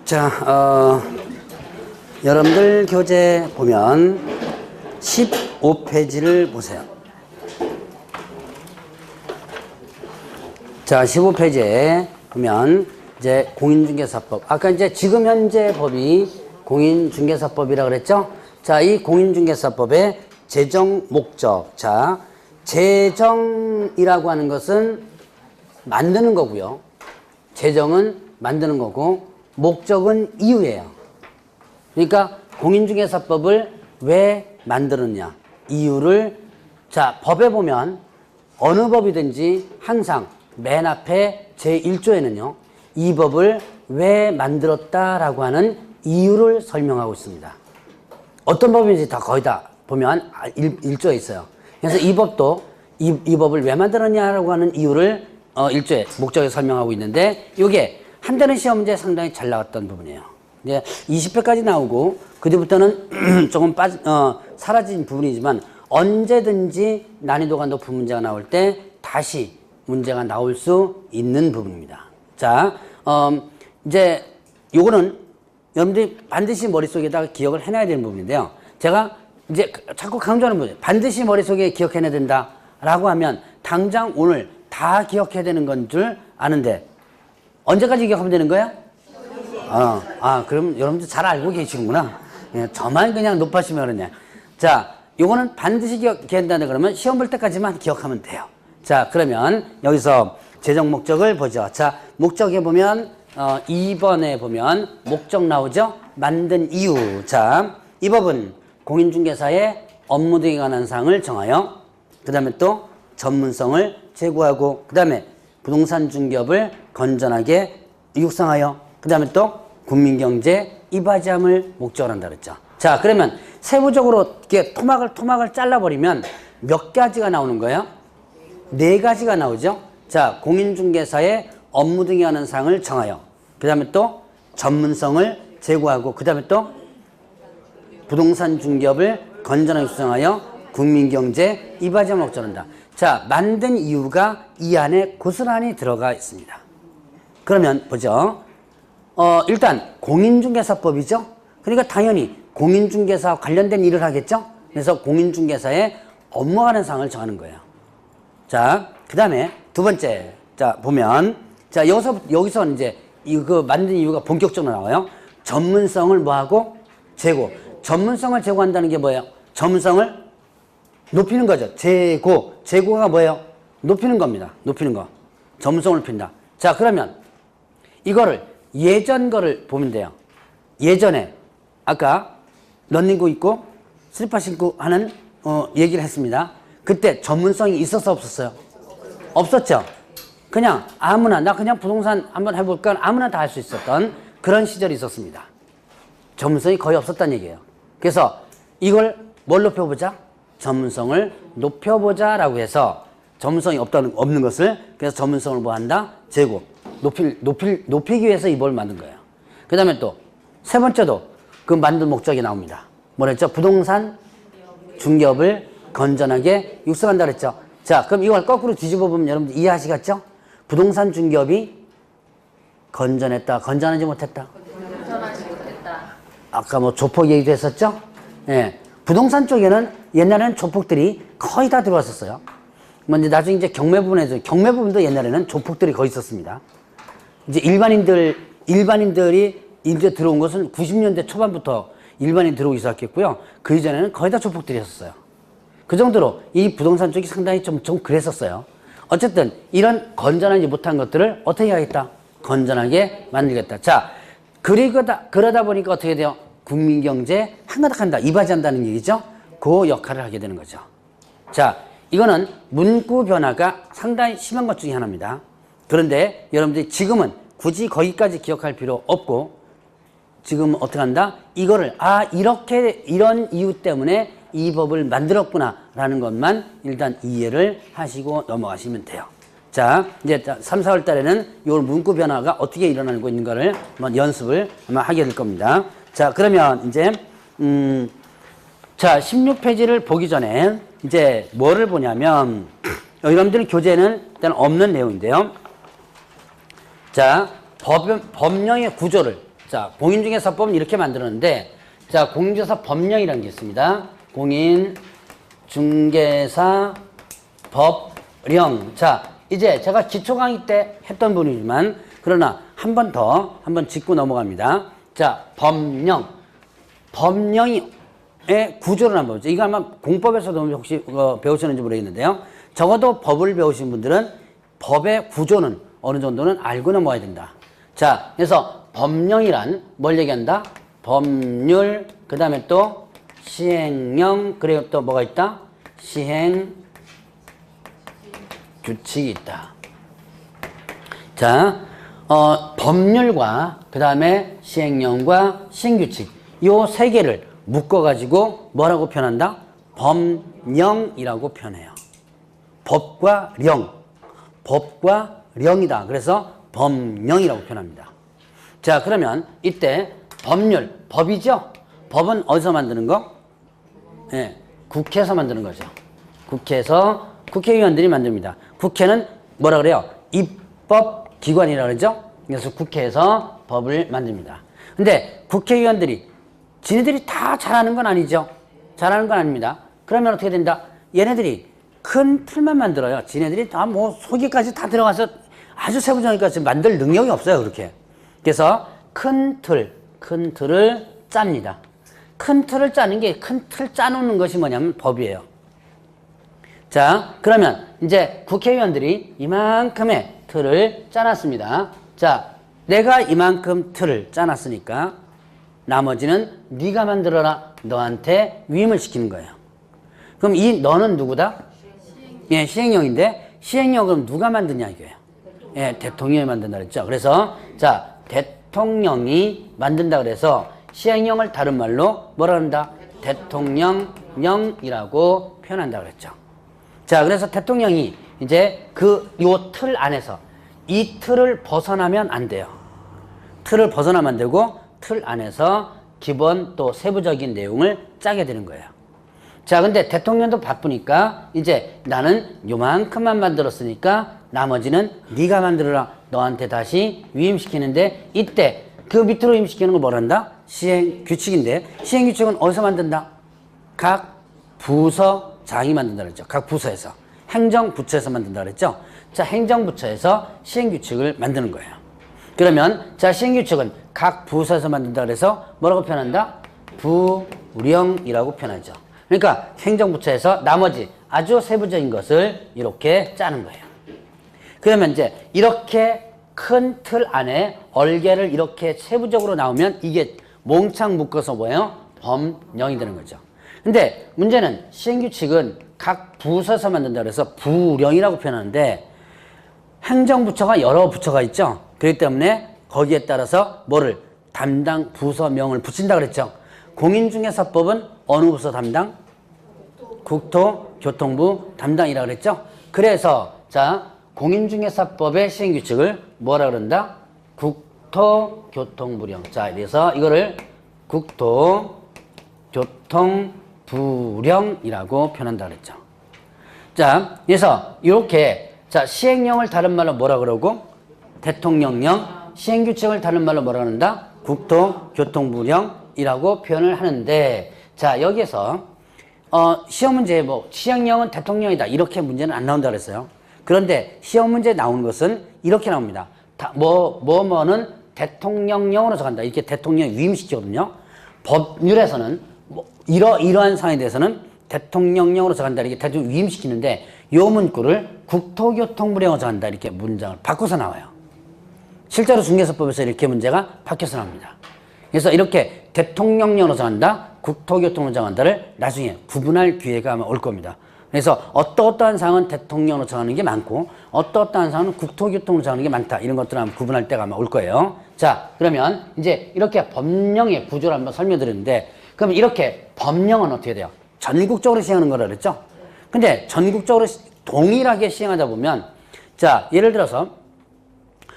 자, 여러분들 교재 보면 15페이지를 보세요. 자, 15페이지에 보면 이제 공인중개사법. 아까 이제 지금 현재 법이 공인중개사법이라고 그랬죠? 자, 이 공인중개사법의 제정 목적. 자, 제정이라고 하는 것은 만드는 거고요. 제정은 만드는 거고, 목적은 이유예요. 그러니까 공인중개사법을 왜 만들었냐, 이유를, 자, 법에 보면 어느 법이든지 항상 맨 앞에 제1조에는요 이 법을 왜 만들었다라고 하는 이유를 설명하고 있습니다. 어떤 법인지 다 거의 다 보면 1조에 있어요. 그래서 이 법도 이 법을 왜 만들었냐라고 하는 이유를 1조에 목적에 설명하고 있는데, 이게 한다는 시험 문제 상당히 잘 나왔던 부분이에요. 이제 20회까지 나오고 그 뒤부터는 조금 사라진 부분이지만, 언제든지 난이도가 높은 문제가 나올 때 다시 문제가 나올 수 있는 부분입니다. 자, 이제 요거는 여러분들이 반드시 머릿속에다가 기억을 해놔야 되는 부분인데요. 제가 이제 자꾸 강조하는 부분이에요. 반드시 머릿속에 기억해내야 된다라고 하면 당장 오늘 다 기억해야 되는 건 줄 아는데, 언제까지 기억하면 되는 거야? 그럼 여러분들 잘 알고 계시는구나. 예, 저만 그냥 높아시면 그러냐. 자, 요거는 반드시 기억해야 된다 그러면 시험 볼 때까지만 기억하면 돼요. 자, 그러면 여기서 제정 목적을 보죠. 자, 목적에 보면 2번에 보면 목적 나오죠? 만든 이유. 자, 이 법은 공인중개사의 업무 등에 관한 사항을 정하여, 그 다음에 또 전문성을 제고하고, 그 다음에 부동산 중개업을 건전하게 육성하여, 그 다음에 또 국민경제 이바지함을 목적으로 한다 그랬죠. 자, 그러면 세부적으로 이렇게 토막을 잘라버리면 몇 가지가 나오는 거예요? 4가지가 나오죠. 자, 공인중개사의 업무 등에 관한 사항을 정하여, 그 다음에 또 전문성을 제고하고, 그 다음에 또 부동산 중개업을 건전하게 육성하여 국민경제 이바지함을 목적으로 한다. 자, 만든 이유가 이 안에 고스란히 들어가 있습니다. 그러면 보죠. 일단 공인중개사법이죠. 그러니까 당연히 공인중개사와 관련된 일을 하겠죠. 그래서 공인중개사의 업무와 관한 사항을 정하는 거예요. 자, 그 다음에 두 번째. 자, 보면, 자, 여기서 이제 이거 만든 이유가 본격적으로 나와요. 전문성을 뭐하고? 제고. 전문성을 제고한다는 게 뭐예요? 전문성을 높이는 거죠. 제고가 뭐예요? 높이는 겁니다. 높이는 거. 전문성을 높인다. 자, 그러면 이거를 예전 거를 보면 돼요. 예전에 아까 런닝구 입고 슬리퍼 신고 하는 얘기를 했습니다. 그때 전문성이 있었어, 없었어요? 없었죠. 그냥 아무나, 나 그냥 부동산 한번 해볼까, 아무나 다 할 수 있었던 그런 시절이 있었습니다. 전문성이 거의 없었다는 얘기예요. 그래서 이걸 뭘 높여보자? 전문성을 높여보자라고 해서, 전문성이 없는 것을, 그래서 전문성을 뭐 한다? 제고. 높이기 위해서 이 법을 만든 거예요. 그 다음에 또 세 번째도 그 만든 목적이 나옵니다. 뭐랬죠? 부동산 중개업을 건전하게 육성한다 그랬죠. 자, 그럼 이걸 거꾸로 뒤집어 보면 여러분들 이해하시겠죠? 부동산 중개업이 건전했다, 건전하지 못했다? 건전하지 못했다. 아까 뭐 조폭 얘기도 했었죠? 예. 부동산 쪽에는 옛날에는 조폭들이 거의 다 들어왔었어요. 근데 나중에 이제 경매부분도 옛날에는 조폭들이 거의 있었습니다. 이제 일반인들이 이제 들어온 것은 90년대 초반부터 일반인 들어오기 시작했고요. 그 이전에는 거의 다 조폭들이 했었어요. 그 정도로 이 부동산 쪽이 상당히 좀 그랬었어요. 어쨌든 이런 건전하지 못한 것들을 어떻게 하겠다? 건전하게 만들겠다. 자, 그러다 보니까 어떻게 돼요? 국민경제 한가닥한다, 이바지한다는 얘기죠. 그 역할을 하게 되는 거죠. 자, 이거는 문구 변화가 상당히 심한 것 중에 하나입니다. 그런데 여러분들이 지금은 굳이 거기까지 기억할 필요 없고, 지금 어떻게 한다? 이거를 이런 이유 때문에 이 법을 만들었구나 라는 것만 일단 이해를 하시고 넘어가시면 돼요. 자, 이제 3, 4월 달에는 이 문구 변화가 어떻게 일어나고 있는가를 한번 연습을 아마 하게 될 겁니다. 자, 그러면 이제 자, 16페이지를 보기 전에 이제 뭐를 보냐면, 여러분들 교재는 일단 없는 내용인데요. 자, 법령의 구조를 자, 공인중개사법은 이렇게 만들었는데, 자, 공인중개사 법령이라는 게 있습니다. 공인중개사 법령. 자, 이제 제가 기초 강의 때 했던 분이지만, 그러나 한 번 짚고 넘어갑니다. 자, 법령. 법령의 구조를 한번 보죠. 이거 아마 공법에서도 혹시 배우셨는지 모르겠는데요. 적어도 법을 배우신 분들은 법의 구조는 어느 정도는 알고 넘어가야 된다. 자, 그래서 법령이란 뭘 얘기한다? 법률, 그 다음에 또 시행령, 그리고 또 뭐가 있다? 시행 규칙이 있다. 자, 법률과 그 다음에 시행령과 시행규칙 요 세 개를 묶어가지고 뭐라고 표현한다? 법령이라고 표현해요. 법과 령, 법과 령이다. 그래서 법령이라고 표현합니다. 자, 그러면 이때 법률, 법이죠? 법은 어디서 만드는 거? 네, 국회에서 만드는 거죠. 국회에서 국회의원들이 만듭니다. 국회는 뭐라 그래요? 입법기관이라고 그러죠? 그래서 국회에서 법을 만듭니다. 근데 국회의원들이 지네들이 다 잘하는 건 아니죠. 잘하는 건 아닙니다. 그러면 어떻게 된다? 얘네들이 큰 틀만 만들어요. 지네들이 다 뭐 소기까지 다 들어가서 아주 세부적인까지 만들 능력이 없어요. 그렇게. 그래서 큰 틀을 짭니다. 큰 틀을 짜는 게 큰 틀 짜놓는 것이 뭐냐면 법이에요. 자, 그러면 이제 국회의원들이 이만큼의 틀을 짜놨습니다. 자, 내가 이만큼 틀을 짜놨으니까 나머지는 네가 만들어라. 너한테 위임을 시키는 거예요. 그럼 이 너는 누구다? 예, 시행령인데 시행령 그럼 누가 만드냐 이거예요. 예, 대통령이 만든다 그랬죠. 그래서 자, 대통령이 만든다 그래서 시행령을 다른 말로 뭐라 한다? 대통령령이라고 표현한다 그랬죠. 자, 그래서 대통령이 이제 요 틀 안에서 이 틀을 벗어나면 안 돼요. 틀을 벗어나면 안 되고 틀 안에서 기본 또 세부적인 내용을 짜게 되는 거예요. 자, 근데 대통령도 바쁘니까 이제 나는 요만큼만 만들었으니까 나머지는 네가 만들어라. 너한테 다시 위임시키는데 이때 그 밑으로 위임시키는 걸 뭐란다? 시행규칙인데 시행규칙은 어디서 만든다? 각 부서장이 만든다 그랬죠. 각 부서에서. 행정부처에서 만든다 그랬죠. 자, 행정부처에서 시행규칙을 만드는 거예요. 그러면 자, 시행규칙은 각 부서에서 만든다 그래서 뭐라고 표현한다? 부령이라고 표현하죠. 그러니까 행정부처에서 나머지 아주 세부적인 것을 이렇게 짜는 거예요. 그러면 이제 이렇게 큰 틀 안에 얼개를 이렇게 세부적으로 나오면 이게 몽창 묶어서 뭐예요? 법령이 되는 거죠. 근데 문제는 시행규칙은 각 부서에서 만든다 그래서 부령이라고 표현하는데 행정부처가 여러 부처가 있죠. 그렇기 때문에 거기에 따라서 뭐를 담당 부서명을 붙인다 그랬죠. 공인중개사법은 어느 부서 담당? 국토교통부 담당이라고 그랬죠. 그래서 자, 공인중개사법의 시행규칙을 뭐라 그런다? 국토교통부령. 자, 그래서 이거를 국토교통부령이라고 표현한다 그랬죠. 자, 그래서 이렇게 자, 시행령을 다른 말로 뭐라 그러고? 대통령령. 시행규칙을 다른 말로 뭐라 그런다? 국토교통부령이라고 표현을 하는데, 자, 여기에서 시험 문제에 뭐 시행령은 대통령이다 이렇게 문제는 안 나온다 그랬어요. 그런데 시험 문제에 나오는 것은 이렇게 나옵니다. 뭐는 대통령령으로 정한다. 이렇게 대통령이 위임시키거든요. 법률에서는 뭐 이러한 상황에 대해서는 대통령령으로 정한다. 이렇게 대통령 위임시키는데 요 문구를 국토교통부령으로 정한다. 이렇게 문장을 바꿔서 나와요. 실제로 중개사법에서 이렇게 문제가 바뀌어서 나옵니다. 그래서 이렇게 대통령령으로 정한다, 국토교통으로 정한다를 나중에 구분할 기회가 아마 올 겁니다. 그래서 어떠한 사항은 대통령으로 정하는 게 많고 어떠한 사항은 국토교통으로 정하는 게 많다. 이런 것들을 한번 구분할 때가 아마 올 거예요. 자, 그러면 이제 이렇게 법령의 구조를 한번 설명드렸는데 그럼 이렇게 법령은 어떻게 돼요? 전국적으로 시행하는 거라 그랬죠? 근데 전국적으로 동일하게 시행하다 보면 자, 예를 들어서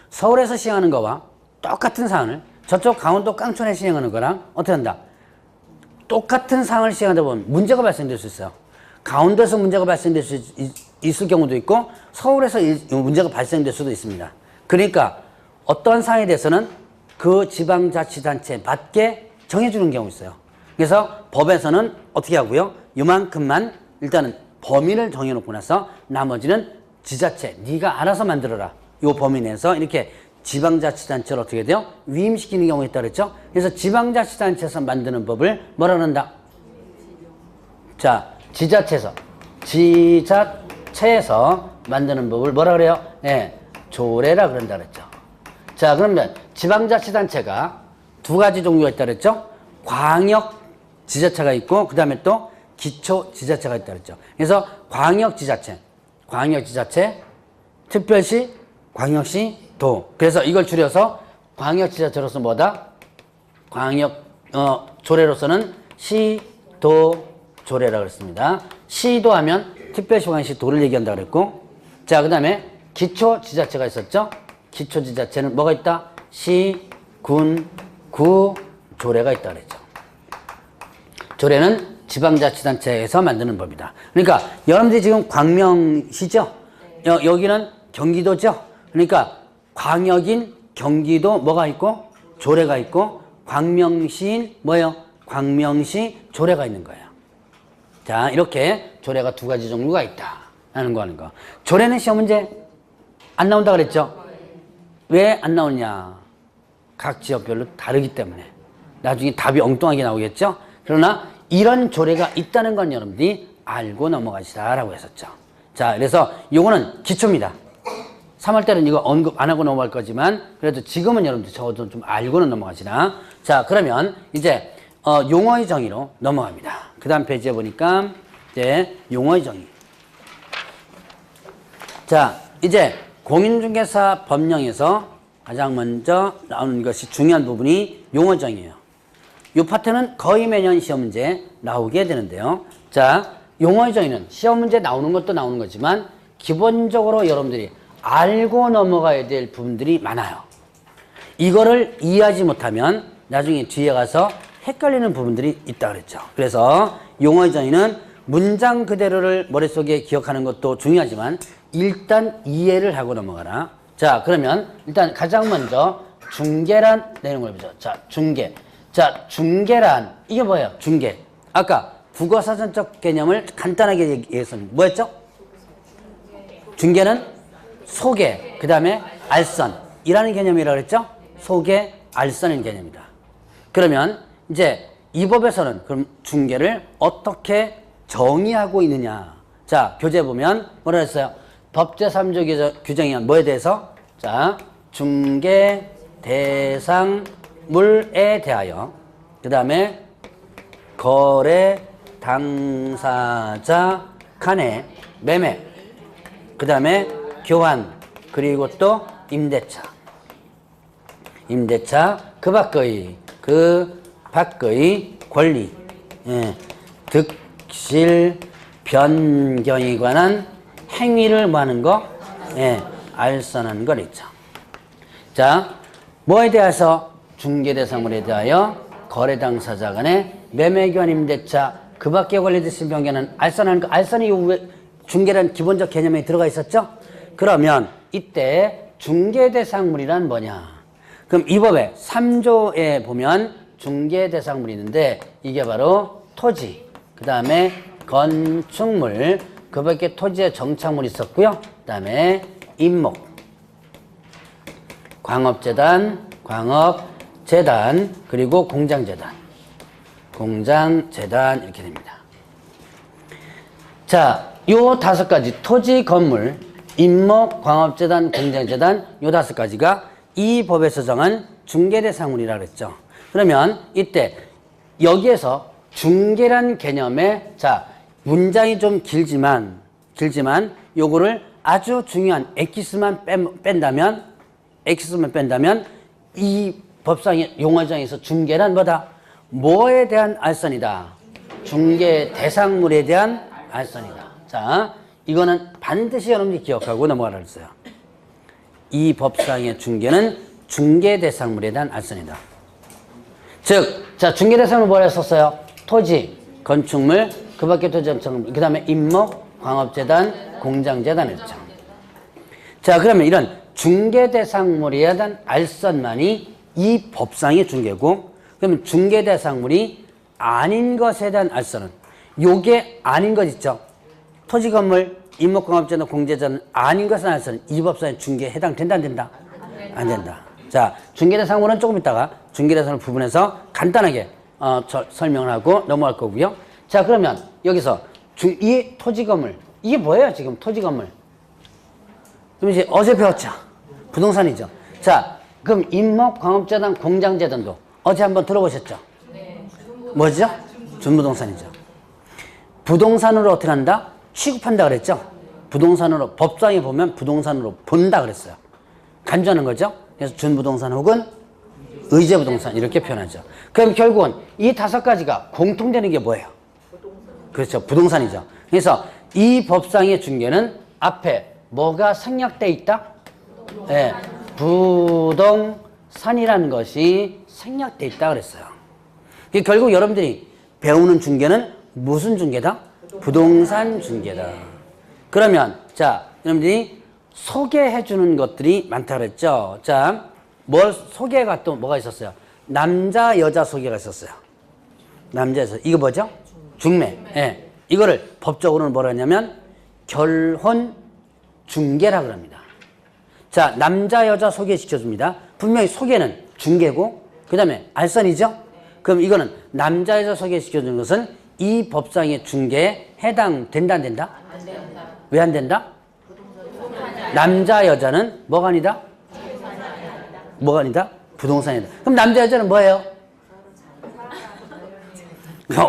서울에서 시행하는 거와 똑같은 사항을 저쪽 강원도 깡촌에 시행하는 거랑 어떻게 한다? 똑같은 사항을 시행하다 보면 문제가 발생될 수 있어요. 강원도에서 문제가 발생될 수 있을 경우도 있고 서울에서 문제가 발생될 수도 있습니다. 그러니까 어떠한 사항에 대해서는 그 지방자치단체에 맞게 정해주는 경우 있어요. 그래서 법에서는 어떻게 하고요? 요만큼만 일단은 범위를 정해놓고 나서 나머지는 지자체, 네가 알아서 만들어라. 요 범위 내에서 이렇게 지방자치단체를 어떻게 돼요? 위임시키는 경우가 있다 그랬죠? 그래서 지방자치단체에서 만드는 법을 뭐라 그런다? 자, 지자체에서 만드는 법을 뭐라 그래요? 예, 조례라 그런다 그랬죠. 자, 그러면 지방자치단체가 두 가지 종류가 있다 그랬죠? 광역지자체가 있고 그 다음에 또 기초지자체가 있다 그랬죠. 그래서 광역지자체, 특별시, 광역시, 도. 그래서 이걸 줄여서 광역지자체로서 뭐다? 조례로서는 시도조례라고 그랬습니다. 시도 하면 특별시, 광역시, 도를 얘기한다 그랬고, 자, 그 다음에 기초지자체가 있었죠? 기초지자체는 뭐가 있다? 시, 군, 구, 조례가 있다 그랬죠. 조례는 지방자치단체에서 만드는 법이다. 그러니까 여러분들이 지금 광명시죠? 여기는 경기도죠? 그러니까 광역인 경기도 뭐가 있고? 조례가 있고, 광명시인 뭐예요? 광명시 조례가 있는 거예요. 자, 이렇게 조례가 두 가지 종류가 있다 하는 거 하는 거. 조례는 시험 문제 안 나온다 그랬죠? 왜 안 나오냐? 각 지역별로 다르기 때문에 나중에 답이 엉뚱하게 나오겠죠? 그러나 이런 조례가 있다는 건 여러분들이 알고 넘어가시라라고 했었죠. 자, 그래서 요거는 기초입니다. 3월 때는 이거 언급 안 하고 넘어갈 거지만 그래도 지금은 여러분들 적어도 좀 알고는 넘어가시나. 자, 그러면 이제 용어의 정의로 넘어갑니다. 그 다음 페이지에 보니까 이제 용어의 정의. 자, 이제 공인중개사 법령에서 가장 먼저 나오는 것이 중요한 부분이 용어 정의예요. 이 파트는 거의 매년 시험 문제에 나오게 되는데요. 자, 용어의 정의는 시험 문제에 나오는 것도 나오는 거지만 기본적으로 여러분들이 알고 넘어가야 될 부분들이 많아요. 이거를 이해하지 못하면 나중에 뒤에 가서 헷갈리는 부분들이 있다 그랬죠. 그래서 용어의 정의는 문장 그대로를 머릿속에 기억하는 것도 중요하지만 일단 이해를 하고 넘어가라. 자, 그러면 일단 가장 먼저 중개란 내용을 보죠. 자, 중개. 자, 중개란 이게 뭐예요? 중개. 아까 국어사전적 개념을 간단하게 얘기했었는데 뭐였죠? 중개는 소개, 그 다음에 알선이라는 개념이라고 그랬죠? 소개, 알선인 개념이다. 그러면 이제 이 법에서는 그럼 중개를 어떻게 정의하고 있느냐? 자, 교재 보면 뭐라 했어요? 법 제3조 규정이 뭐에 대해서? 자, 중개 대상물에 대하여, 그 다음에 거래 당사자 간의 매매, 그 다음에 교환, 그리고 또 임대차, 그 밖의 권리, 득실, 변경에 관한 행위를 뭐 하는 거? 알선하는 걸 있죠. 자, 뭐에 대해서? 중개대상물에 대하여 거래 당사자 간의 매매, 교환, 임대차, 그 밖에 권리득실, 변경은 알선하는 거. 알선이 중개라는 기본적 개념에 들어가 있었죠? 그러면 이때 중개대상물이란 뭐냐? 그럼 이 법의 3조에 보면 중개대상물이 있는데 이게 바로 토지, 그 다음에 건축물, 그 밖에 토지에 정착물이 있었고요. 그 다음에 임목, 광업재단, 그리고 공장재단 이렇게 됩니다. 자, 요 5가지 토지, 건물, 임목, 광업재단, 공장재단 요 5가지가 이 법에서 정한 중개대상물이라고 했죠. 그러면 이때 여기에서 중개란 개념에 자, 문장이 좀 길지만 요거를 아주 중요한 엑기스만 뺀다면 이 법상의 용어정에서 중개란 뭐다? 뭐에 대한 알선이다? 중개 대상물에 대한 알선이다. 자, 이거는 반드시 여러분이 기억하고 넘어가라 했어요. 이 법상의 중개는 중개 대상물에 대한 알선이다. 즉, 자, 중개 대상물 뭐라 했었어요? 토지, 건축물, 그 밖에 토지 정착물, 그 다음에 임목, 광업재단, 공장재단 했죠. 자, 그러면 이런 중개 대상물에 대한 알선만이 이 법상의 중개고, 그러면 중개 대상물이 아닌 것에 대한 알선은 요게 아닌 것 있죠. 토지 건물 임목공업자나 공제자는 아닌 것에 대한 알선은 이 법상의 중개에 해당된다 안 된다? 안 된다. 자, 중개 대상물은 조금 있다가 중개 대상물 부분에서 간단하게 설명을 하고 넘어갈 거고요. 자, 그러면 여기서 이 토지 건물 이게 뭐예요? 지금 토지 건물. 그럼 이제 어제 배웠죠. 부동산이죠. 자, 그럼 임목광업재단 공장재단도 어제 한번 들어보셨죠? 뭐죠? 준부동산이죠. 부동산으로 어떻게 한다? 취급한다 그랬죠? 부동산으로 법상에 보면 부동산으로 본다 그랬어요. 간주하는 거죠. 그래서 준부동산 혹은 의제부동산 이렇게 표현하죠. 그럼 결국은 이 5가지가 공통되는 게 뭐예요? 그렇죠. 부동산이죠. 그래서 이 법상의 중개는 앞에 뭐가 생략되어 있다? 네, 부동산이라는 것이 생략되어 있다 그랬어요. 결국 여러분들이 배우는 중개는 무슨 중개다? 부동산 중개다. 그러면 자, 여러분들이 소개해 주는 것들이 많다 그랬죠. 자, 뭘 소개가 또 뭐가 있었어요? 남자 여자 소개가 있었어요. 남자 여자. 이거 뭐죠? 중매. 예. 이거를 법적으로는 뭐라 하냐면 결혼 중개라고 합니다. 자, 남자 여자 소개시켜 줍니다. 분명히 소개는 중개고 그다음에 알선이죠. 그럼 이거는 남자 여자 소개시켜 주는 것은 이 법상의 중개에 해당된다 안 된다? 안 된다. 왜 안 된다? 남자 여자는 뭐가 아니다? 뭐가 아니다? 부동산이다. 그럼 남자 여자는 뭐예요?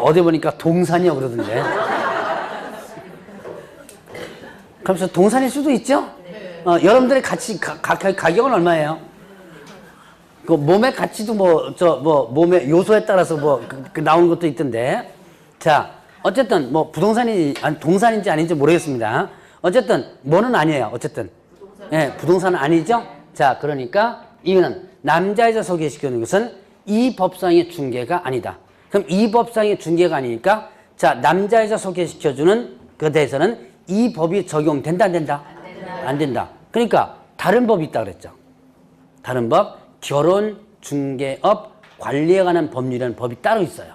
어디 보니까 동산이요 그러던데. 그래서 동산일 수도 있죠? 여러분들의 가치, 가격은 얼마예요? 그 몸의 가치도 몸의 요소에 따라서 나오는 것도 있던데. 자, 어쨌든 동산인지 아닌지 모르겠습니다. 어쨌든 뭐는 아니에요. 어쨌든 예, 부동산은 아니죠. 자, 그러니까 이거는 남자여자 소개시켜주는 것은 이 법상의 중개가 아니다. 그럼 이 법상의 중개가 아니니까 자, 남자여자 소개시켜주는 것에 대해서는 이 법이 적용된다 안 된다? 안 된다. 그러니까 다른 법이 있다 그랬죠. 다른 법, 결혼중개업 관리에 관한 법률이라는 법이 따로 있어요.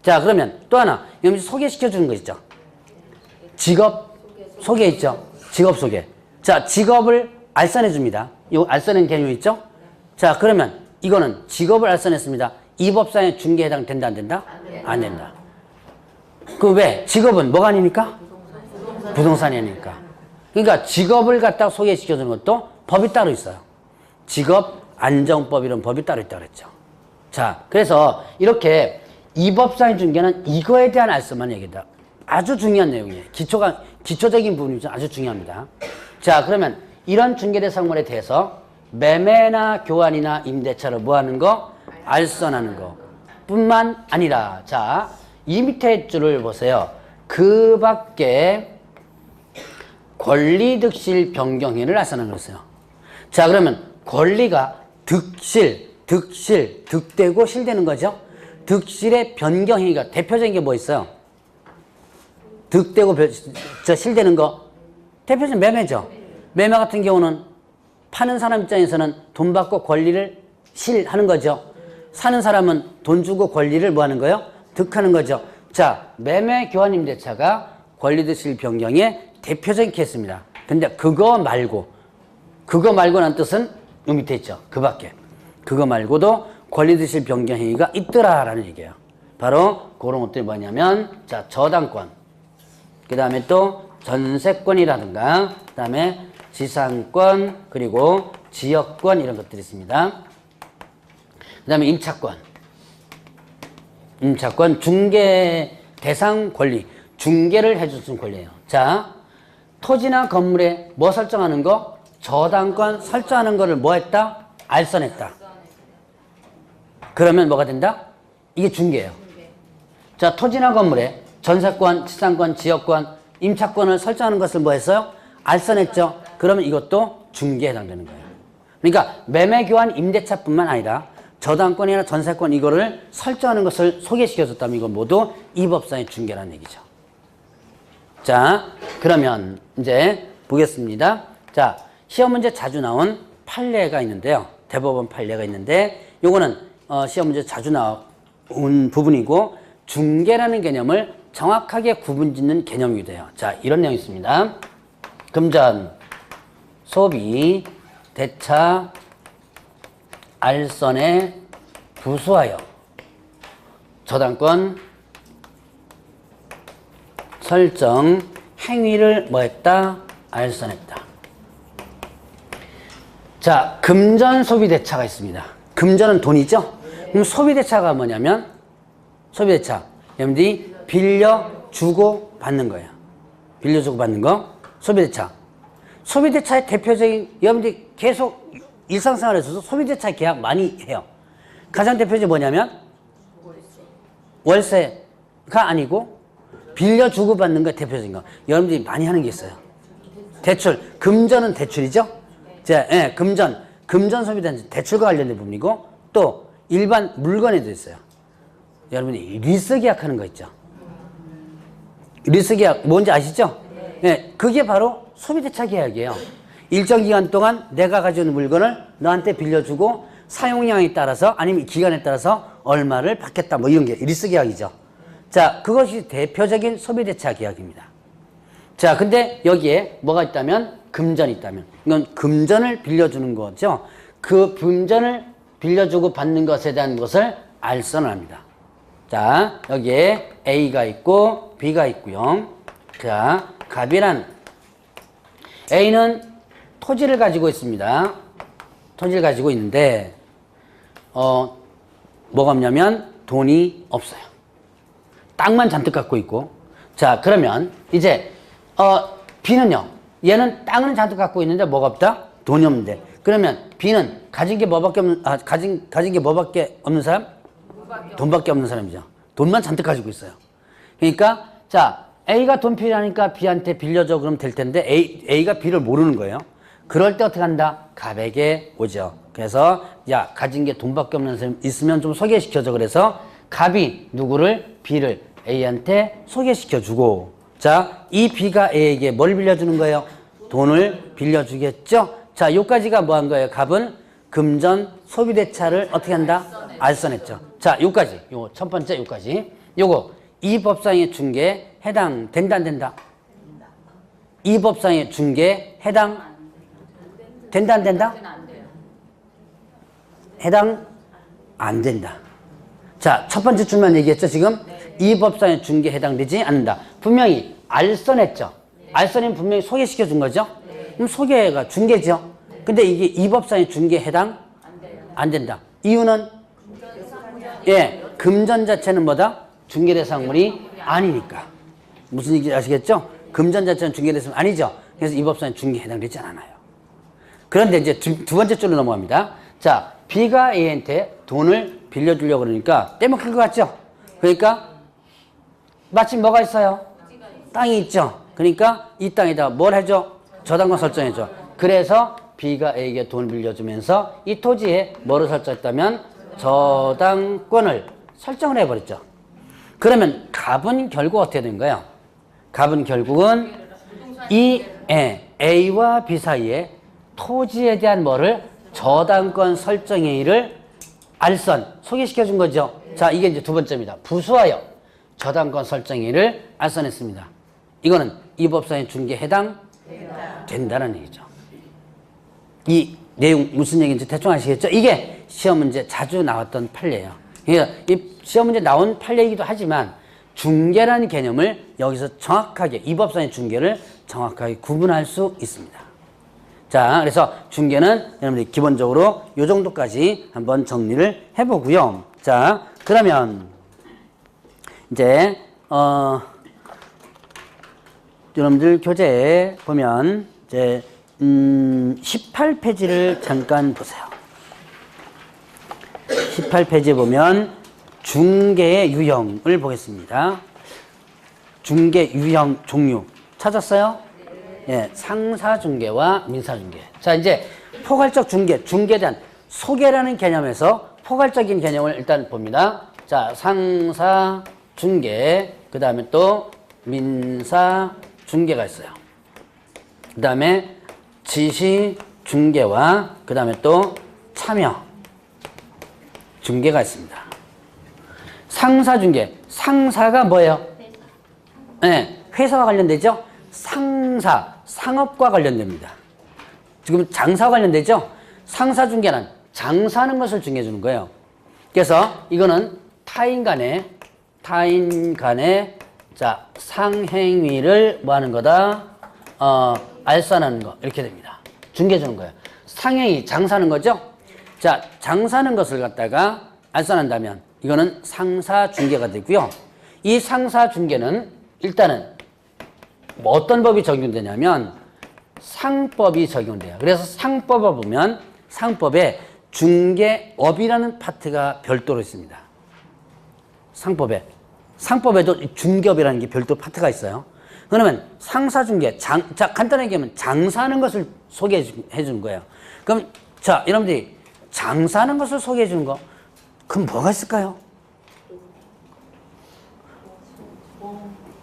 자, 그러면 또 하나 여기 소개시켜주는 거 있죠. 직업 소개 있죠. 직업 소개. 자, 직업을 알선해 줍니다. 이 알선한 개념 있죠. 자, 그러면 이거는 직업을 알선했습니다. 이 법상의 중개에 해당된다 안 된다? 안 된다. 그 왜? 직업은 뭐가 아니니까? 부동산이 아니니까. 그러니까 직업을 갖다가 소개시켜주는 것도 법이 따로 있어요. 직업 안정법 이런 법이 따로 있다고 그랬죠. 자, 그래서 이렇게 이 법상의 중개는 이거에 대한 알선만 얘기다. 아주 중요한 내용이에요. 기초적인 부분이 아주 중요합니다. 자, 그러면 이런 중개 대상물에 대해서 매매나 교환이나 임대차를 뭐 하는 거? 알선하는 거 뿐만 아니라 자, 이 밑에 줄을 보세요. 그 밖에 권리득실 변경행위를 알선하는 거였어요. 자, 그러면 권리가 득되고 실되는 거죠. 득실의 변경행위가 대표적인 게 뭐 있어요? 득되고 실되는 거 대표적인 매매죠. 매매 같은 경우는 파는 사람 입장에서는 돈 받고 권리를 실하는 거죠. 사는 사람은 돈 주고 권리를 뭐 하는 거예요? 득하는 거죠. 자, 매매 교환 임대차가 권리득실 변경의 대표적인 케이스입니다. 근데 그거 말고는 뜻은 요 밑에 있죠. 그 밖에. 그거 말고도 권리득실 변경 행위가 있더라라는 얘기예요. 바로 그런 것들이 뭐냐면 자, 저당권, 그 다음에 또 전세권이라든가, 그 다음에 지상권, 그리고 지역권 이런 것들이 있습니다. 그 다음에 임차권, 중개 대상 권리, 중개를 해줄 권리예요. 자, 토지나 건물에 뭐 설정하는 거? 저당권 설정하는 거를 뭐 했다? 알선했다. 그러면 뭐가 된다? 이게 중개예요. 자, 토지나 건물에 전세권, 지상권, 지역권, 임차권을 설정하는 것을 뭐 했어요? 알선했죠. 그러면 이것도 중개에 해당되는 거예요. 그러니까 매매 교환 임대차뿐만 아니라 저당권이나 전세권 이거를 설정하는 것을 소개시켜줬다면 이건 모두 이 법상의 중개라는 얘기죠. 자, 그러면 이제 보겠습니다. 자, 시험 문제 자주 나온 판례가 있는데요. 대법원 판례가 있는데 요거는 시험 문제 자주 나온 부분이고 중개라는 개념을 정확하게 구분짓는 개념이 돼요. 자, 이런 내용이 있습니다. 금전, 소비, 대차, 알선에 부수하여 저당권 설정 행위를 뭐했다? 알선했다. 자, 금전, 소비, 대차가 있습니다. 금전은 돈이죠? 그럼 소비, 대차가 뭐냐면 소비, 대차 여러분들이 빌려주고 받는 거예요. 빌려주고 받는 거 소비, 대차. 소비, 대차의 대표적인 여러분들이 계속 일상생활에서도 소비, 대차 계약 많이 해요. 가장 대표적인 뭐냐면 월세가 아니고 빌려주고 받는 거 대표적인 거. 여러분들이 많이 하는 게 있어요. 대출. 금전은 대출이죠? 자, 예, 금전 소비는 대출과 관련된 부분이고 또 일반 물건에도 있어요. 여러분이 리스 계약하는 거 있죠? 리스 계약 뭔지 아시죠? 예, 그게 바로 소비대차 계약이에요. 일정 기간 동안 내가 가지고 있는 물건을 너한테 빌려주고 사용량에 따라서 아니면 기간에 따라서 얼마를 받겠다 뭐 이런 게 리스 계약이죠. 자, 그것이 대표적인 소비대차 계약입니다. 자, 근데 여기에 뭐가 있다면 금전이 있다면 이건 금전을 빌려주는 거죠. 그 금전을 빌려주고 받는 것에 대한 것을 알선을 합니다. 자, 여기에 A가 있고 B가 있고요. 자, 갑이란 A는 토지를 가지고 있습니다. 토지를 가지고 있는데 뭐가 없냐면 돈이 없어요. 땅만 잔뜩 갖고 있고. 자, 그러면 이제 B는요. 얘는 땅은 잔뜩 갖고 있는데 뭐가 없다? 돈이 없는데. 그러면 B는 가진 게 뭐밖에 없는 가진 게 뭐밖에 없는 사람? 돈밖에 없는 사람이죠. 돈만 잔뜩 가지고 있어요. 그러니까 자, A가 돈 필요하니까 B한테 빌려줘 그러면 될 텐데 A가 B를 모르는 거예요. 그럴 때 어떻게 한다? 갑에게 오죠. 그래서 야, 가진 게 돈밖에 없는 사람 있으면 좀 소개시켜줘. 그래서 갑이 누구를? B를 A한테 소개시켜주고, 자, 이 B가 A에게 뭘 빌려주는 거예요? 돈을 빌려주겠죠? 자, 요까지가 뭐 한 거예요? 갑은 금전 소비대차를 어떻게 한다? 알선했죠. 자, 요까지. 요 첫 번째 요까지. 요거 이 법상의 중개에 해당된다 안 된다? 이 법상의 중개에 해당된다 안 된다? 해당 안 된다. 자, 첫 번째 줄만 얘기했죠, 지금? 이 법상의 중개에 해당되지 않는다. 분명히 알선했죠. 알선이면 분명히 소개시켜 준 거죠. 그럼 소개가 중개죠. 근데 이게 이 법상의 중개에 해당 안 된다. 이유는 예, 금전 자체는 뭐다? 중개대상물이 아니니까. 무슨 얘기인지 아시겠죠? 금전 자체는 중개대상물 아니죠. 그래서 이 법상의 중개에 해당되지 않아요. 그런데 이제 두 번째 줄로 넘어갑니다. 자, B가 A한테 돈을 빌려주려고 그러니까 떼먹힐 것 같죠? 그러니까 마침 뭐가 있어요? 땅이 있죠. 그러니까 이 땅에다 뭘 해줘? 저당권 설정해줘. 그래서 B가 A에게 돈을 빌려주면서 이 토지에 뭐를 설정했다면 저당권을 설정을 해버렸죠. 그러면 갑은 결국 어떻게 된 거예요? 갑은 결국은 이 A와 B 사이에 토지에 대한 뭐를 저당권 설정행위를 알선, 소개시켜 준 거죠. 자, 이게 이제 두 번째입니다. 부수하여 저당권 설정행위를 알선했습니다. 이거는 이 법상의 중개에 해당된다는 얘기죠. 이 내용 무슨 얘기인지 대충 아시겠죠? 이게 시험 문제 자주 나왔던 판례예요. 그러니까 이 시험 문제 나온 판례이기도 하지만 중개라는 개념을 여기서 정확하게 이 법상의 중개를 정확하게 구분할 수 있습니다. 자, 그래서 중개는 여러분들이 기본적으로 이 정도까지 한번 정리를 해보고요. 자, 그러면 이제 여러분들 교재에 보면 이제 18페이지를 잠깐 보세요. 18페이지에 보면 중개의 유형을 보겠습니다. 중개 유형 종류 찾았어요? 예, 상사중개와 민사중개. 자, 이제 포괄적 중개에 대한 소개라는 개념에서 포괄적인 개념을 일단 봅니다. 자, 상사중개, 그 다음에 또 민사중개가 있어요. 그 다음에 지시중개와 그 다음에 또 참여 중개가 있습니다. 상사 중개. 상사가 뭐예요? 네, 회사와 관련되죠? 상사, 상업과 관련됩니다. 지금 장사와 관련되죠? 상사 중개는 장사하는 것을 중개해 주는 거예요. 그래서 이거는 타인 간의 자, 상행위를 뭐 하는 거다? 알선하는 거. 이렇게 됩니다. 중개해 주는 거예요. 상행위, 장사하는 거죠? 자, 장사하는 것을 갖다가 알선한다면 이거는 상사 중개가 되고요. 이 상사 중개는 일단은 뭐 어떤 법이 적용되냐면 상법이 적용돼요. 그래서 상법을 보면 상법에 중개업이라는 파트가 별도로 있습니다. 상법에도 중개업이라는 게 별도 파트가 있어요. 그러면 상사중개, 자, 간단하게 하면 장사하는 것을 소개해 주는 거예요. 그럼 자, 여러분들이 장사하는 것을 소개해 주는 거, 그럼 뭐가 있을까요?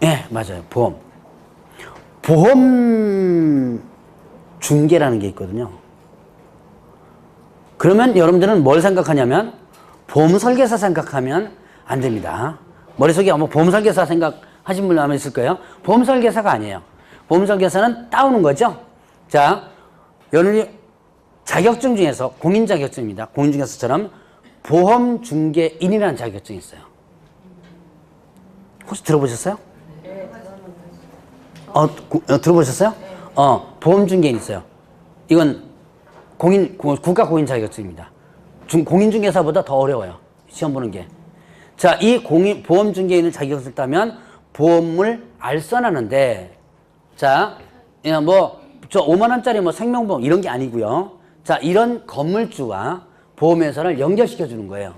예, 맞아요. 보험 중개라는 게 있거든요. 그러면 여러분들은 뭘 생각하냐면 보험 설계사 생각하면 안 됩니다. 머릿속에 아마 보험 설계사 생각하신 분 아마 있을 거예요. 보험 설계사가 아니에요. 보험 설계사는 따오는 거죠. 자, 여러분이 자격증 중에서 공인 자격증입니다. 공인 중에서처럼 보험 중개인이라는 자격증이 있어요. 혹시 들어보셨어요? 들어보셨어요? 보험 중개인 있어요. 이건 국가 공인 자격증입니다. 공인중개사보다 더 어려워요. 시험 보는 게. 자, 이 보험 중개인을 자격증을 따면 보험을 알선하는데, 자, 그냥 저 5만원짜리 생명보험 이런 게 아니고요. 자, 이런 건물주와 보험회사를 연결시켜 주는 거예요.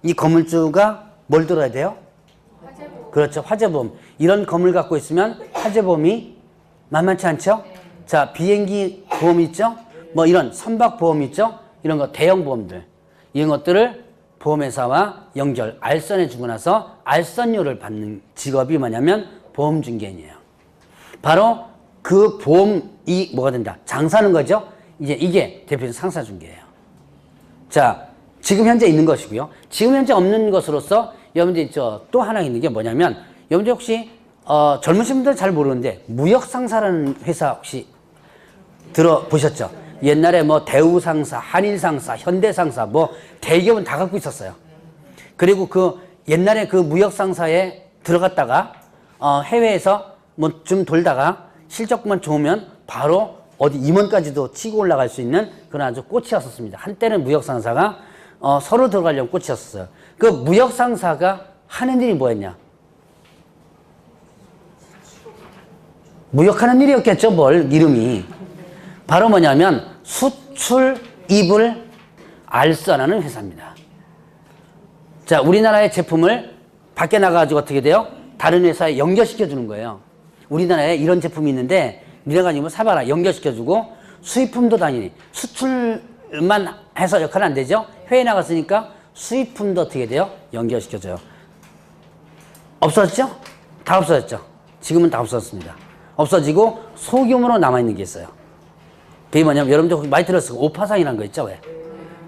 이 건물주가 뭘 들어야 돼요? 화재보험. 그렇죠. 화재보험. 이런 건물 갖고 있으면 화재보험이 만만치 않죠? 자, 비행기 보험 있죠? 이런 선박보험 있죠? 이런 거 대형 보험들. 이런 것들을 보험회사와 연결, 알선해 주고 나서 알선료를 받는 직업이 뭐냐면 보험중개인이에요. 바로 그 보험이 뭐가 된다? 장사하는 거죠? 이게 대표적인 상사중개예요. 자, 지금 현재 있는 것이고요. 지금 현재 없는 것으로서 여러분들 또 하나 있는 게 뭐냐면 여러분들 혹시 젊으신 분들 잘 모르는데 무역상사라는 회사 혹시 들어보셨죠? 옛날에 대우상사, 한일상사, 현대상사 대기업은 다 갖고 있었어요. 그리고 옛날에 그 무역상사에 들어갔다가 해외에서 좀 돌다가 실적만 좋으면 바로 어디 임원까지도 치고 올라갈 수 있는 그런 아주 꽃이었었습니다. 한때는 무역상사가 서로 들어가려는 꽃이었어요. 그 무역상사가 하는 일이 뭐였냐? 무역하는 일이었겠죠, 이름이. 바로 뭐냐면 수출입을 알선하는 회사입니다. 자, 우리나라의 제품을 밖에 나가가지고 어떻게 돼요? 다른 회사에 연결시켜 주는 거예요. 우리나라에 이런 제품이 있는데 니네 가지고 사봐라. 연결시켜주고 수입품도 당연히 수출만 해서 역할은 안 되죠. 해외에 나갔으니까 수입품도 어떻게 돼요? 연결시켜줘요. 없어졌죠? 다 없어졌죠. 지금은 다 없어졌습니다. 없어지고 소규모로 남아있는 게 있어요. 그게 뭐냐면 여러분들 많이 들었어요. 오파상이라는 거 있죠? 왜?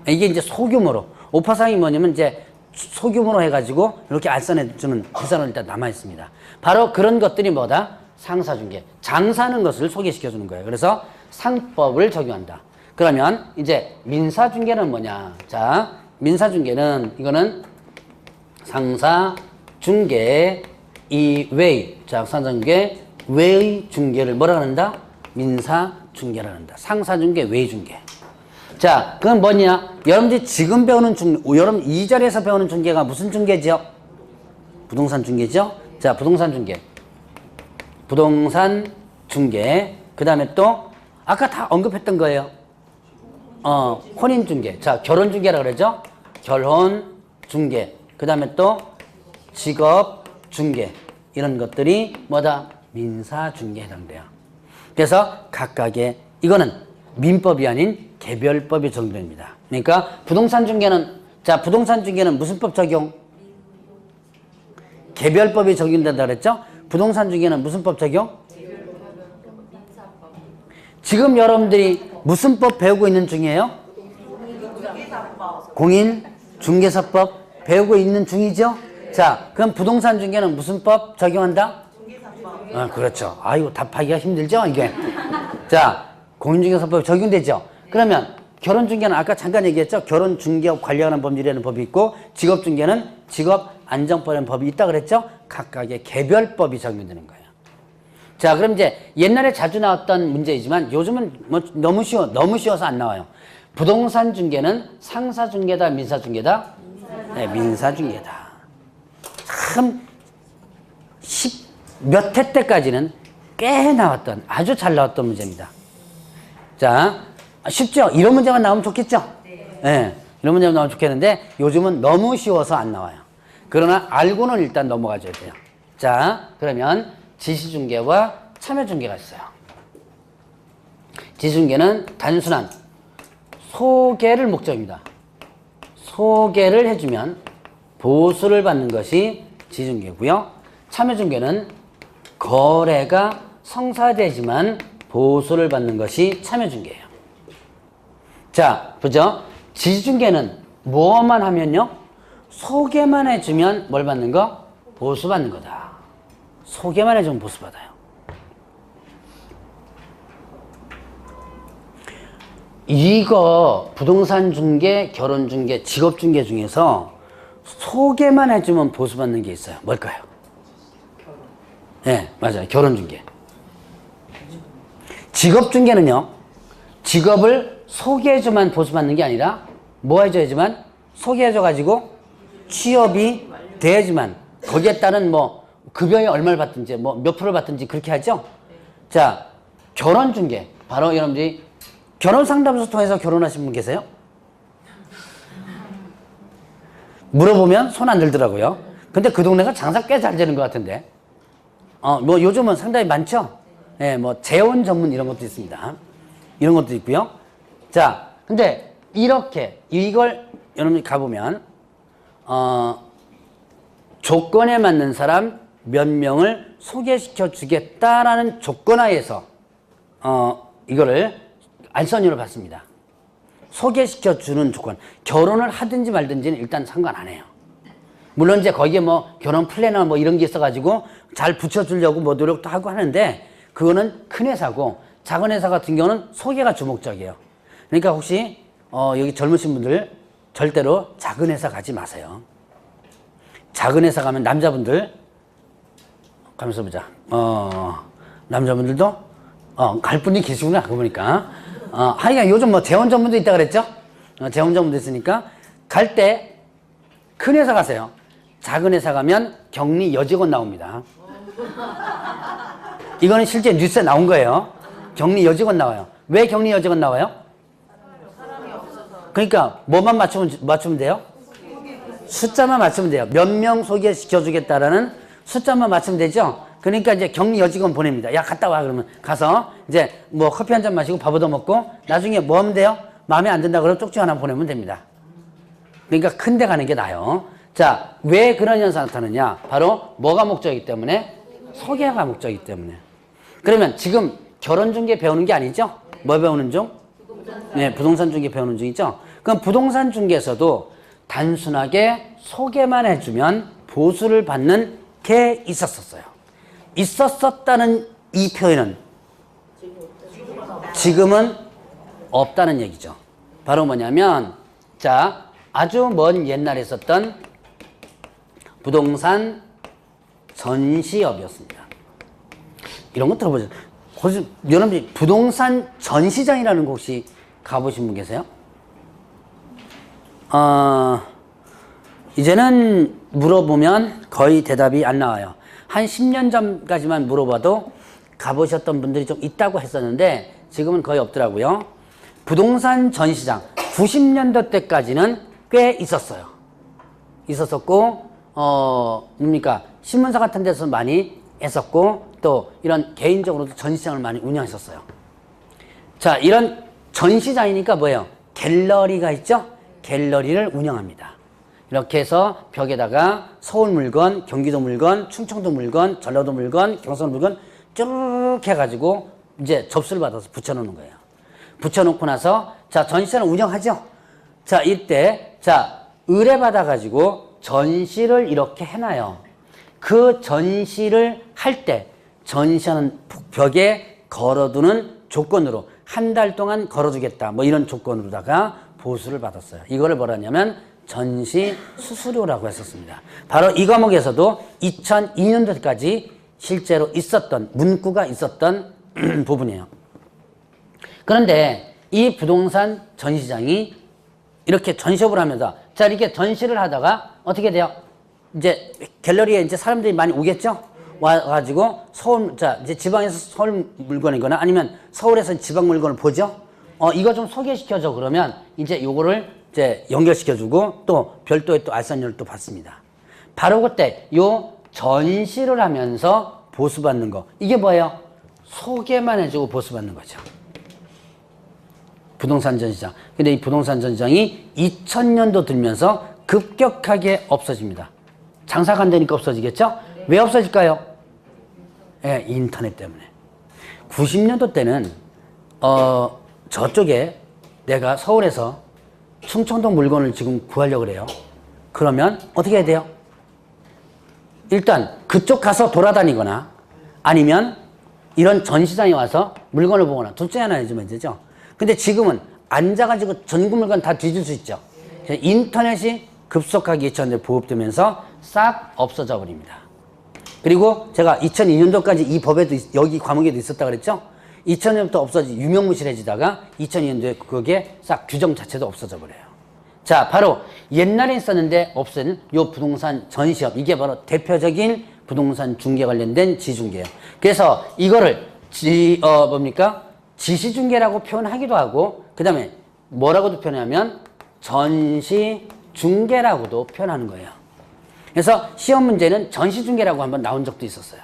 이게 이제 소규모로. 오파상이 뭐냐면 이제 소규모로 해가지고 이렇게 알선해주는 회사는 일단 남아있습니다. 바로 그런 것들이 뭐다? 상사중개. 장사하는 것을 소개시켜주는 거예요. 그래서 상법을 적용한다. 그러면 이제 민사중개는 뭐냐? 자, 민사중개는 이거는 상사중개 이외의, 자, 상사중개 외의 중개를 뭐라 그런다? 민사중개라 한다. 상사중개 외의 중개. 자, 그건 뭐냐? 여러분들이 지금 배우는 여러분 이 자리에서 배우는 중개가 무슨 중개죠? 부동산 중개죠? 자, 부동산 중개. 부동산 중개. 그 다음에 또, 아까 다 언급했던 거예요. 혼인 중개. 자, 결혼 중개라 그러죠? 결혼 중개. 그 다음에 또, 직업 중개. 이런 것들이 뭐다? 민사 중개에 해당돼요. 그래서 각각의, 이거는 민법이 아닌 개별법이 적용됩니다. 그러니까 부동산 중개는, 자, 부동산 중개는 무슨 법 적용? 개별법이 적용된다 그랬죠? 부동산 중개는 무슨 법 적용? 지금 여러분들이 무슨 법 배우고 있는 중이에요? 공인중개사법 배우고 있는 중이죠? 자, 그럼 부동산 중개는 무슨 법 적용한다? 중개사법. 그렇죠. 아이고, 답하기가 힘들죠, 이게? 자, 공인중개사법 적용되죠? 그러면 결혼중개는 아까 잠깐 얘기했죠? 결혼중개업 관련한 법률이라는 법이 있고 직업중개는 직업안정법이라는 법이 있다 그랬죠? 각각의 개별법이 적용되는 거예요. 자, 그럼 이제 옛날에 자주 나왔던 문제이지만 요즘은 뭐 너무 쉬워서 안 나와요. 부동산 중개는 상사 중개다, 민사 중개다? 네, 민사 중개다. 참, 몇 회 때까지는 꽤 나왔던, 아주 잘 나왔던 문제입니다. 자, 쉽죠? 이런 문제만 나오면 좋겠죠? 네. 이런 문제만 나오면 좋겠는데 요즘은 너무 쉬워서 안 나와요. 그러나 알고는 일단 넘어가줘야 돼요. 자, 그러면 지시중개와 참여중개가 있어요. 지시중개는 단순한 소개를 목적입니다. 소개를 해주면 보수를 받는 것이 지시중개고요. 참여중개는 거래가 성사되지만 보수를 받는 것이 참여중개예요. 자, 보죠? 지시중개는 뭐만 하면요? 소개만 해주면 뭘 받는 거? 보수 받는 거다. 소개만 해주면 보수 받아요. 이거 부동산 중개, 결혼 중개, 직업 중개 중에서 소개만 해주면 보수 받는 게 있어요. 뭘까요? 네, 맞아요. 결혼 중개. 직업 중개는요, 직업을 소개해줘만 보수 받는 게 아니라 뭐 해줘야지만 소개해줘가지고 취업이 돼야지만 거기에 따른 뭐 급여에 얼마를 받든지 뭐 몇 프로를 받든지 그렇게 하죠. 자, 결혼 중개. 바로 여러분들이 결혼 상담소 통해서 결혼하신 분 계세요? 물어보면 손 안 들더라고요. 근데 그 동네가 장사 꽤 잘 되는 것 같은데. 뭐 요즘은 상당히 많죠? 예, 네, 뭐 재혼 전문 이런 것도 있습니다. 이런 것도 있고요. 자, 근데 이렇게 이걸 여러분이 가보면 조건에 맞는 사람 몇 명을 소개시켜 주겠다라는 조건하에서 이거를 알선료를 받습니다. 소개시켜 주는 조건. 결혼을 하든지 말든지는 일단 상관 안 해요. 물론 이제 거기에 뭐 결혼 플래너 뭐 이런 게 있어가지고 잘 붙여주려고 뭐 노력도 하고 하는데 그거는 큰 회사고 작은 회사 같은 경우는 소개가 주목적이에요. 그러니까 혹시 여기 젊으신 분들 절대로 작은 회사 가지 마세요. 작은 회사 가면 남자분들 가면서 보자. 남자분들도 갈 분이 계시구나. 그거 보니까. 하여간 요즘 뭐 재혼 전문도 있다 그랬죠? 재혼 전문도 있으니까 갈 때 큰 회사 가세요. 작은 회사 가면 격리 여직원 나옵니다. 이거는 실제 뉴스에 나온 거예요. 격리 여직원 나와요. 왜 격리 여직원 나와요? 그러니까 뭐만 맞추면 돼요? 숫자만 맞추면 돼요. 몇 명 소개시켜주겠다라는 숫자만 맞추면 되죠? 그러니까 이제 격리 여직원 보냅니다. 야, 갔다 와. 그러면 가서 이제 뭐 커피 한 잔 마시고 밥 얻어 먹고 나중에 뭐 하면 돼요? 마음에 안 든다 그러면 쪽지 하나 보내면 됩니다. 그러니까 큰 데 가는 게 나아요. 자, 왜 그런 현상이 나타나냐? 바로 뭐가 목적이기 때문에? 소개가 목적이기 때문에. 그러면 지금 결혼 중개 배우는 게 아니죠? 뭐 배우는 중? 네, 부동산 중개 배우는 중이죠? 그럼 부동산 중개에서도 단순하게 소개만 해주면 보수를 받는 게 있었어요. 있었었다는 이 표현은 지금은 없다는 얘기죠. 바로 뭐냐면, 자, 아주 먼 옛날에 있었던 부동산 전시업이었습니다. 이런 거 들어보죠. 혹시 여러분들이 부동산 전시장이라는 곳 혹시 가보신 분 계세요? 이제는 물어보면 거의 대답이 안 나와요. 한 10년 전까지만 물어봐도 가보셨던 분들이 좀 있다고 했었는데 지금은 거의 없더라고요. 부동산 전시장 90년대 때까지는 꽤 있었어요. 있었었고 뭡니까? 신문사 같은 데서 많이 했었고 또 이런 개인적으로도 전시장을 많이 운영했었어요. 자, 이런 전시장이니까 뭐예요? 갤러리가 있죠? 갤러리를 운영합니다. 이렇게 해서 벽에다가 서울 물건, 경기도 물건, 충청도 물건, 전라도 물건, 경상 물건 쭉 해가지고 이제 접수를 받아서 붙여놓는 거예요. 붙여놓고 나서 자, 전시장을 운영하죠? 자, 이때, 자, 의뢰받아가지고 전시를 이렇게 해놔요. 그 전시를 할 때, 전시하는 벽에 걸어두는 조건으로 한 달 동안 걸어주겠다. 뭐 이런 조건으로다가 보수를 받았어요. 이거를 뭐라 하냐면 전시 수수료라고 했었습니다. 바로 이 과목에서도 2002년도까지 실제로 있었던, 문구가 있었던 부분이에요. 그런데 이 부동산 전시장이 이렇게 전시업을 하면서 자, 이렇게 전시를 하다가 어떻게 돼요? 이제 갤러리에 이제 사람들이 많이 오겠죠? 와가지고 서울, 자, 이제 지방에서 서울 물건이거나 아니면 서울에서 지방 물건을 보죠? 이거 좀 소개시켜줘. 그러면 이제 요거를 이제 연결시켜주고 또 별도의 또 알선료를 또 받습니다. 바로 그때 요 전시를 하면서 보수받는 거. 이게 뭐예요? 소개만 해주고 보수받는 거죠. 부동산 전시장. 근데 이 부동산 전시장이 2000년도 들면서 급격하게 없어집니다. 장사가 안 되니까 없어지겠죠? 왜 없어질까요? 예, 인터넷 때문에. 90년도 때는 저쪽에 내가 서울에서 충청도 물건을 지금 구하려고 그래요. 그러면 어떻게 해야 돼요? 일단 그쪽 가서 돌아다니거나 아니면 이런 전시장에 와서 물건을 보거나 둘 중에 하나 해주면 되죠. 근데 지금은 앉아가지고 전국 물건 다 뒤질 수 있죠. 인터넷이 급속하게 2000년대 보급되면서 싹 없어져 버립니다. 그리고 제가 2002년도까지 이 법에도 여기 과목에도 있었다 그랬죠. 2000년부터 없어지 유명무실해지다가 2002년도에 그게 싹 규정 자체도 없어져 버려요. 자, 바로 옛날에 있었는데 없어진 요 부동산 전시업, 이게 바로 대표적인 부동산 중개 관련된 지중개예요. 그래서 이거를 지시중개라고 표현하기도 하고, 그 다음에 뭐라고도 표현하면 전시중개라고도 표현하는 거예요. 그래서 시험 문제는 전시중개라고 한번 나온 적도 있었어요.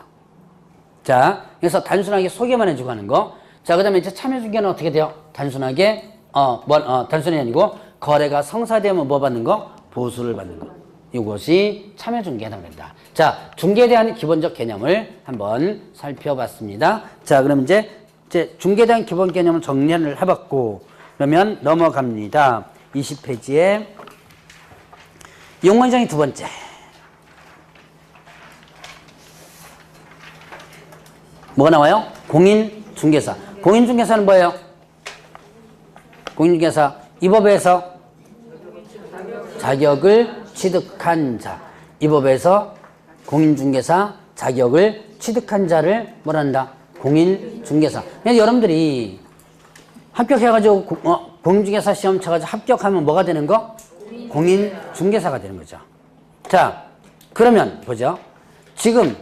자, 그래서 단순하게 소개만 해주고 하는 거. 자, 그 다음에 이제 참여중개는 어떻게 돼요? 단순하게, 단순히 아니고, 거래가 성사되면 뭐 받는 거? 보수를 받는 거. 이것이 참여중개에 해당된다. 자, 중개에 대한 기본적 개념을 한번 살펴봤습니다. 자, 그럼 이제 중개에 대한 기본 개념을 정리를 해봤고, 그러면 넘어갑니다. 20페이지에 용어의정의 두 번째. 뭐가 나와요? 공인중개사. 공인중개사는 뭐예요? 공인중개사. 이 법에서 자격을 취득한 자. 이 법에서 공인중개사 자격을 취득한 자를 뭐라 한다? 공인중개사. 그래서 여러분들이 합격해가지고 공인중개사 시험 쳐가지고 합격하면 뭐가 되는 거? 공인중개사가 되는 거죠. 자, 그러면 보죠. 지금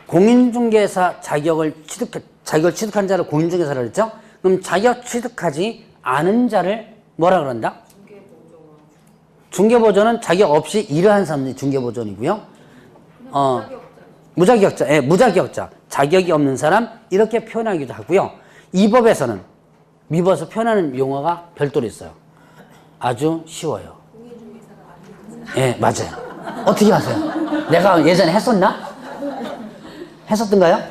공인중개사 자격을 취득한 자를 공인중개사라고 했죠? 그럼 자격 취득하지 않은 자를 뭐라 그런다? 중개보조는 자격 없이 일을 한 사람이 중개보조이고요. 무자격자. 예, 무자격자. 자격이 없는 사람 이렇게 표현하기도 하고요. 이 법에서는 미법에서 표현하는 용어가 별도로 있어요. 아주 쉬워요. 예, 맞아요. 어떻게 아세요? 내가 예전에 했었나? 했었던가요?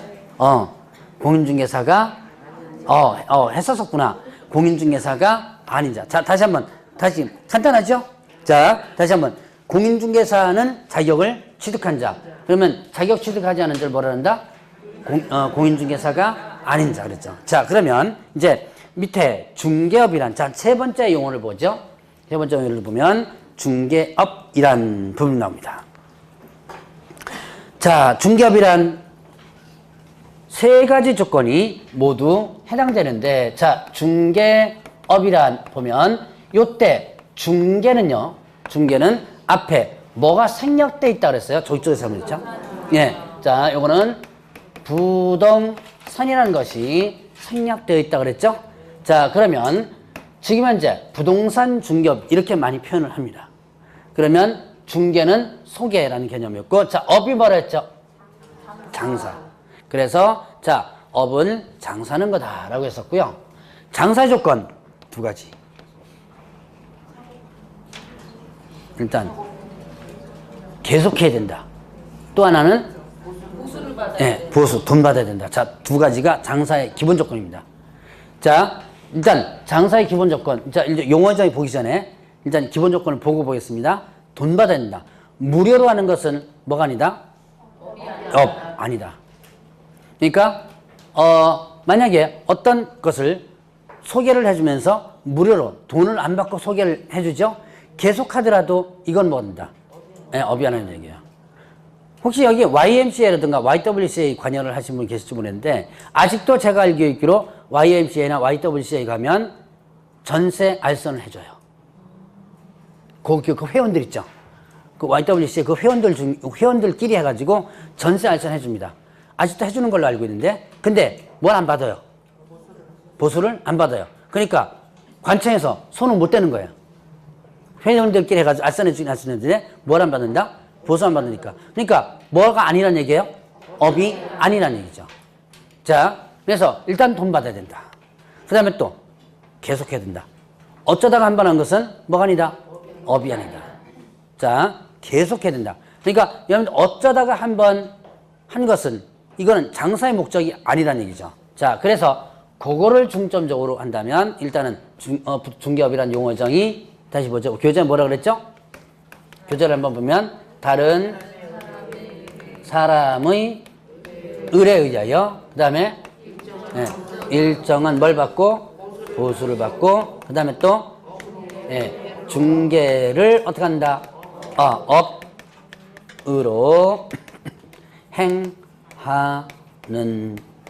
공인중개사가 했었구나. 공인중개사가 아닌 자. 자, 다시 간단하죠? 자, 다시 한번. 공인중개사는 자격을 취득한 자. 그러면 자격 취득하지 않은 자를 뭐라 한다? 공인중개사가 아닌 자 그랬죠. 자, 그러면 이제 밑에 중개업이란, 자, 세 번째 용어를 보죠. 세 번째 용어를 보면 중개업이란 부분이 나옵니다. 자, 중개업이란 세 가지 조건이 모두 해당되는데, 자, 중개업이란 보면 요때 중개는 앞에 뭐가 생략돼 있다 그랬어요? 저쪽에서 그랬죠? 예. 자, 요거는 부동산이라는 것이 생략되어 있다 그랬죠? 자, 그러면 지금 현재 부동산 중개업 이렇게 많이 표현을 합니다. 그러면 중개는 소개라는 개념이었고, 자, 업이 뭐라 했죠? 장사. 그래서 자, 업은 장사하는 거다라고 했었고요. 장사 조건 두 가지. 일단 계속해야 된다. 또 하나는 보수를 받아야 네, 보수, 돈 받아야 된다. 자, 두 가지가 장사의 기본 조건입니다. 자, 일단 장사의 기본 조건. 자, 이제 용어정의 보기 전에 일단 기본 조건을 보고 보겠습니다. 돈 받아야 된다. 무료로 하는 것은 뭐가 아니다? 아니다. 그러니까 만약에 어떤 것을 소개를 해주면서 무료로 돈을 안 받고 소개를 해주죠. 계속 하더라도 이건 뭐다? 업이 하는 얘기예요. 혹시 여기 YMCA라든가 YWCA 관여를 하신 분 계실지 모르겠는데 아직도 제가 알기로 있기로 YMCA나 YWCA 가면 전세 알선을 해줘요. 그 회원들 있죠. 그 YWCA 그 회원들끼리 해가지고 전세 알선 해줍니다. 아직도 해주는 걸로 알고 있는데 근데 뭘 안 받아요? 보수를 안 받아요. 그러니까 관청에서 손을 못 대는 거예요. 회원들끼리 해가지고 알선해주긴 알선해주는데 뭘 안 받는다? 보수 안 받으니까. 그러니까 뭐가 아니란 얘기예요? 업이 아니란 얘기죠. 자, 그래서 일단 돈 받아야 된다. 그 다음에 또 계속해야 된다. 어쩌다가 한 번 한 것은 뭐가 아니다? 업이 아니다. 자, 계속해야 된다. 그러니까 여러분 어쩌다가 한 번 한 것은 이거는 장사의 목적이 아니란 얘기죠. 자, 그래서 그거를 중점적으로 한다면 일단은 중개업이라는 용어정이 다시 보죠. 교재 뭐라 그랬죠? 교재를 한번 보면 다른 사람의 의뢰에 의하여 그 다음에 일정한 뭘 받고 보수를 받고 그 다음에 또 중개를 어떻게 한다? 업으로 행하는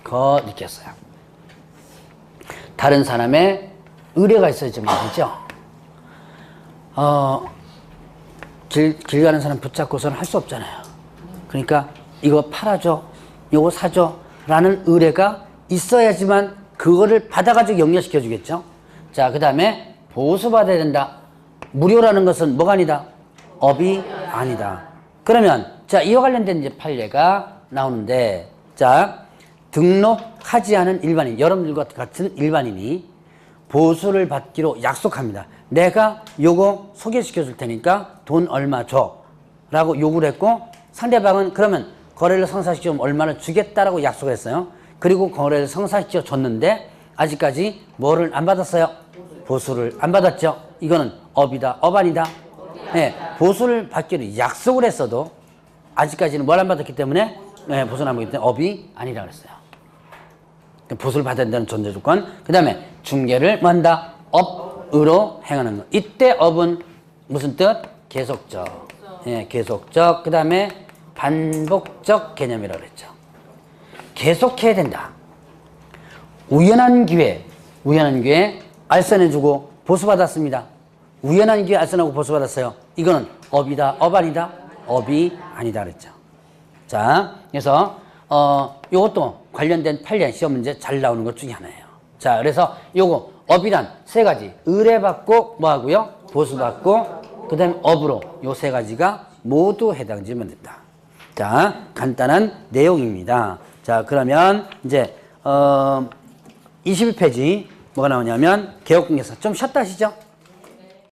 거 느꼈어요. 다른 사람의 의뢰가 있어야지 말이죠. 길 가는 사람 붙잡고서는 할 수 없잖아요. 그러니까 이거 팔아줘, 이거 사줘 라는 의뢰가 있어야지만 그거를 받아가지고 연결시켜 주겠죠. 자, 그 다음에 보수받아야 된다. 무료라는 것은 뭐가 아니다? 업이 아니다. 그러면 자, 이와 관련된 이제 판례가 나오는데 자, 등록하지 않은 일반인, 여러분들과 같은 일반인이 보수를 받기로 약속합니다. 내가 요거 소개시켜 줄 테니까 돈 얼마 줘 라고 요구를 했고 상대방은 그러면 거래를 성사시키면 얼마를 주겠다라고 약속을 했어요. 그리고 거래를 성사시켜 줬는데 아직까지 뭐를 안 받았어요? 보수를 안 받았죠. 이거는 업이다, 업 아니다? 네, 보수를 받기로 약속을 했어도 아직까지는 뭘 안 받았기 때문에 보수를 안 받기 때문에 업이 아니라 그랬어요. 보수를 받아야 된다는 전제 조건. 그 다음에 중개를 뭐 한다? 업으로 행하는 것. 이때 업은 무슨 뜻? 계속적. 계속적. 그 다음에 반복적 개념이라고 그랬죠. 계속해야 된다. 우연한 기회 알선해주고 보수받았습니다. 우연한 기회 알선하고 보수받았어요. 이거는 업이다, 업 아니다? 업이 아니다 그랬죠. 자, 그래서 요것도 관련된 판례 시험 문제 잘 나오는 것 중에 하나예요. 자, 그래서 요거 업이란 세 가지. 의뢰받고 뭐 하고요? 보수받고 그 다음에 업으로 요 세 가지가 모두 해당지면 된다. 자, 간단한 내용입니다. 자, 그러면 이제 21페이지 뭐가 나오냐면 개업공개서 좀 쉬었다 하시죠?